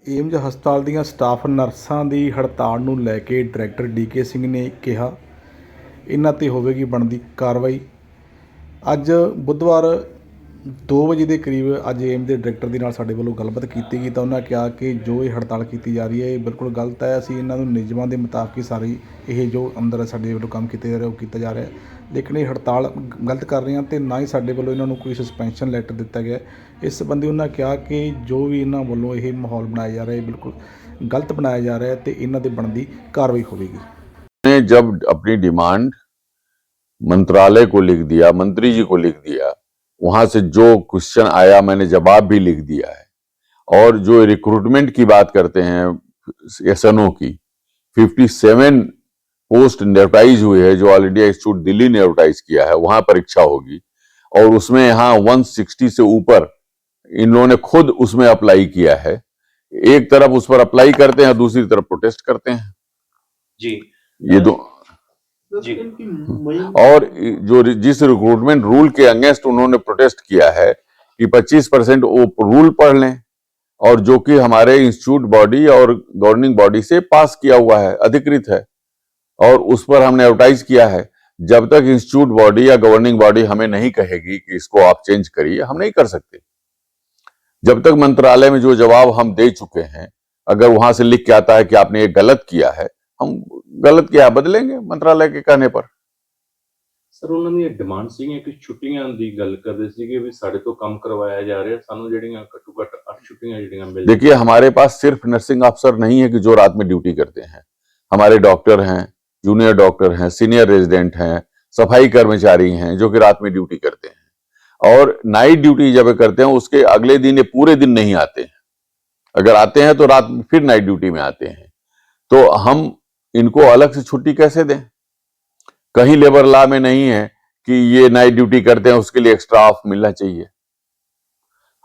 AIIMS ਹਸਪਤਾਲ ਦੀਆਂ staff ਨਰਸਾਂ ਦੀ ਹੜਤਾਲ ਨੂੰ ਲੈ ਕੇ ਡਾਇਰੈਕਟਰ ਡੀਕੇ ਸਿੰਘ ਨੇ ਕਿਹਾ ਇਹਨਾਂ 'ਤੇ ਹੋਵੇਗੀ ਬਣਦੀ ਕਾਰਵਾਈ। ਅੱਜ ਬੁੱਧਵਾਰ 2 ਵਜੇ ਦੇ ਕਰੀਬ ਅੱਜ ਏਮਜ ਦੇ ਡਾਇਰੈਕਟਰ ਦੇ ਨਾਲ ਸਾਡੇ ਵੱਲੋਂ ਗੱਲਬਾਤ ਕੀਤੀ ਗਈ ਤਾਂ ਉਹਨਾਂ ਕਿਹਾ ਕਿ ਜੋ ਇਹ ਹੜਤਾਲ ਕੀਤੀ ਜਾ ਰਹੀ ਹੈ ਇਹ ਬਿਲਕੁਲ ਗਲਤ ਹੈ। ਅਸੀਂ ਇਹਨਾਂ ਨੂੰ ਨਿਯਮਾਂ ਦੇ ਮੁਤਾਬਕ ਹੀ ਸਾਰੀ ਇਹ ਜੋ ਅੰਦਰ ਸਾਡੇ ਵੱਲੋਂ ਕੰਮ ਕੀਤੇ ਜਾ ਰਿਹਾ ਉਹ ਕੀਤਾ ਜਾ ਰਿਹਾ, ਲੇਕਿਨ ਇਹ ਹੜਤਾਲ ਗਲਤ ਕਰ ਰਹੇ ਹਨ ਅਤੇ ਨਾ ਹੀ ਸਾਡੇ ਵੱਲੋਂ ਇਹਨਾਂ ਨੂੰ ਕੋਈ ਸਸਪੈਂਸ਼ਨ ਲੈਟਰ ਦਿੱਤਾ ਗਿਆ। ਇਸ ਸੰਬੰਧੀ ਉਹਨਾਂ ਕਿਹਾ ਕਿ ਜੋ ਵੀ ਇਹਨਾਂ ਵੱਲੋਂ ਇਹ ਮਾਹੌਲ ਬਣਾਇਆ ਜਾ ਰਿਹਾ ਹੈ ਬਿਲकुल गलत बनाया जा रहा है तो इन्हों की बनती कार्रवाई होगी। ने जब अपनी डिमांड मंत्रालय को लिख दिया, मंत्री जी को लिख दिया, वहां से जो क्वेश्चन आया मैंने जवाब भी लिख दिया है। और जो रिक्रूटमेंट की बात करते हैं एसएनओ की 57 पोस्ट एडवर्टाइज हुई है, जो ऑल इंडिया इंस्टीट्यूट दिल्ली ने एडवर्टाइज किया है, वहां परीक्षा होगी। और उसमें यहाँ 160 से ऊपर इन लोगों ने खुद उसमें अप्लाई किया है। एक तरफ उस पर अप्लाई करते हैं, दूसरी तरफ प्रोटेस्ट करते हैं जी। ये दो जी। और जो जिस रिक्रूटमेंट रूल के अगेंस्ट उन्होंने प्रोटेस्ट किया है कि 25% वो रूल पढ़ लें, और जो कि हमारे इंस्टीट्यूट बॉडी और गवर्निंग बॉडी से पास किया हुआ है, अधिकृत है, और उस पर हमने एडवर्टाइज किया है। जब तक इंस्टीट्यूट बॉडी या गवर्निंग बॉडी हमें नहीं कहेगी कि इसको आप चेंज करिए, हम नहीं कर सकते। जब तक मंत्रालय में जो जवाब हम दे चुके हैं, अगर वहां से लिख के आता है कि आपने ये गलत किया है, हम गलत किया बदलेंगे मंत्रालय के कहने पर। सर ਉਹਨਾਂ ਦੀ ਡਿਮਾਂਡ ਸੀ ਕਿ ਛੁੱਟੀਆਂ ਦੀ ਗੱਲ ਕਰਦੇ ਸੀਗੇ ਵੀ ਸਾਡੇ ਤੋਂ ਕੰਮ ਕਰਵਾਇਆ ਜਾ ਰਿਹਾ, ਸਾਨੂੰ ਜਿਹੜੀਆਂ ਘੱਟੋ ਘੱਟ 8 ਛੁੱਟੀਆਂ ਜਿਹੜੀਆਂ ਮਿਲ। देखिए, हमारे पास सिर्फ नर्सिंग अफसर नहीं है कि जो रात में ड्यूटी करते हैं। हमारे डॉक्टर हैं, जूनियर डॉक्टर हैं, सीनियर रेजिडेंट हैं, सफाई कर्मचारी हैं जो कि रात में ड्यूटी करते हैं, और नाइट ड्यूटी जब करते हैं उसके अगले दिन ये पूरे दिन नहीं आते हैं। अगर आते हैं तो रात में फिर नाइट ड्यूटी में आते हैं। तो हम इनको अलग से छुट्टी कैसे दें? कहीं लेबर लॉ में नहीं है कि ये नाइट ड्यूटी करते हैं उसके लिए एक्स्ट्रा ऑफ मिलना चाहिए।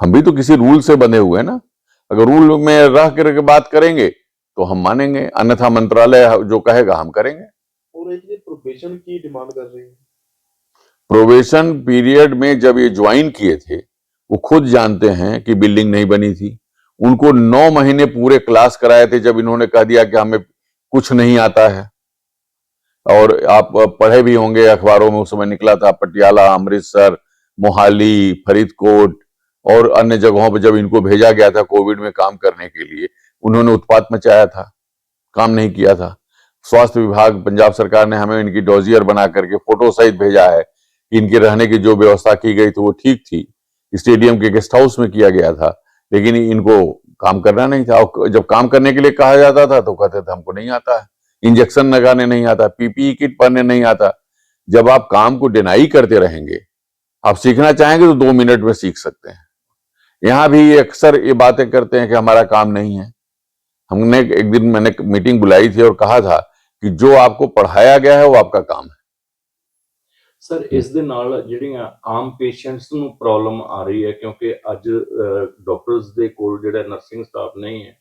हम भी तो किसी रूल से बंधे हुए हैं ना। अगर रूल में रह कर बात करेंगे तो हम मानेंगे, अन्यथा मंत्रालय जो कहेगा हम करेंगे। और एक ये प्रोबेशन की डिमांड कर रही है। प्रोबेशन पीरियड में जब ये ज्वाइन किए थे, वो खुद जानते हैं कि बिल्डिंग नहीं बनी थी। उनको 9 महीने पूरे क्लास कराए थे, जब इन्होंने कह दिया कि हमें कुछ नहीं आता है। और आप पढ़े भी होंगे, अखबारों में उस समय निकला था, पटियाला, अमृतसर, मोहाली, फरीदकोट और अन्य जगहों पर जब इनको भेजा गया था कोविड में काम करने के लिए, उन्होंने उत्पात मचाया था, काम नहीं किया था। स्वास्थ्य विभाग, पंजाब सरकार ने हमें इनकी डोजियर बना करके फोटो सहित भेजा है कि इनके रहने की जो व्यवस्था की गई थी वो ठीक थी, स्टेडियम के गेस्ट हाउस में किया गया था, लेकिन इनको काम करना नहीं था। और जब काम करने के लिए कहा जाता था तो कहते थे हमको नहीं आता है, इंजेक्शन लगाने नहीं आता, पीपीई किट पहनने नहीं आता। जब आप काम को डिनाई करते रहेंगे, आप सीखना चाहेंगे तो 2 मिनट में सीख सकते हैं। यहां भी अक्सर ये बातें करते हैं कि हमारा काम नहीं है। हमने एक दिन मैंने मीटिंग बुलाई थी और कहा था कि जो आपको पढ़ाया गया है वो आपका काम है। ਸਰ ਇਸ ਦੇ ਨਾਲ ਜਿਹੜੀਆਂ ਆਮ ਪੇਸ਼ੈਂਟਸ ਨੂੰ ਪ੍ਰੋਬਲਮ ਆ ਰਹੀ ਹੈ, ਕਿਉਂਕਿ ਅੱਜ ਡਾਕਟਰਸ ਦੇ ਕੋਲ ਜਿਹੜਾ ਨਰਸਿੰਗ ਸਟਾਫ ਨਹੀਂ ਹੈ,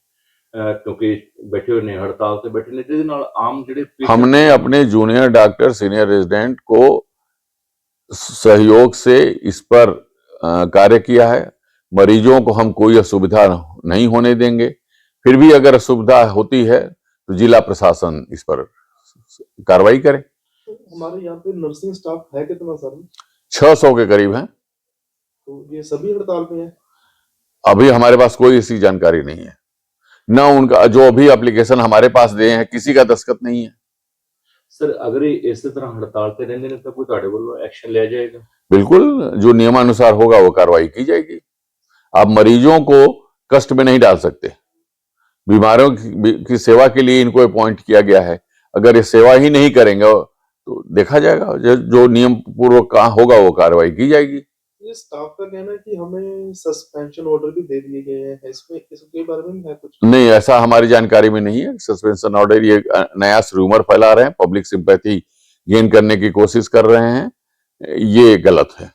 क्योंकि बैठे हुए ने हड़ताल से बैठे ने, जिसके नाल आम ਜਿਹੜੇ हमने अपने जूनियर डॉक्टर, सीनियर रेजिडेंट को सहयोग से इस पर कार्य किया है। मरीजों को हम कोई असुविधा नहीं होने देंगे। फिर भी अगर असुविधा होती है तो जिला प्रशासन इस पर कार्रवाई करे। हमारे यहाँ पे नर्सिंग स्टाफ है कितना सर? 600 के करीब हैं। तो ये सभी हड़ताल पे हैं? अभी हमारे पास कोई ऐसी जानकारी नहीं है, ना उनका जो अभी एप्लीकेशन हमारे पास दिए हैं किसी का दस्तखत नहीं है। सर अगर इस तरह हड़ताल पे रहने ने तो कोई ਤੁਹਾਡੇ ਵੱਲੋਂ एक्शन लिया जाएगा? बिल्कुल, जो नियमानुसार होगा वो कार्रवाई की जाएगी। आप मरीजों को कष्ट में नहीं डाल सकते। बीमारों की सेवा के लिए इनको अपॉइंट किया गया है। अगर ये सेवा ही नहीं करेंगे तो देखा जाएगा, जो नियम पूर्वक होगा वो कार्रवाई की जाएगी। ये स्टाफ का कहना है कि हमें सस्पेंशन ऑर्डर भी दे दिए गए हैं, इसमें इसके बारे में है कुछ? नहीं, ऐसा हमारी जानकारी में नहीं है। सस्पेंशन ऑर्डर ये नया रूमर फैला रहे हैं, पब्लिक सिंपैथी गेन करने की कोशिश कर रहे हैं, ये गलत है।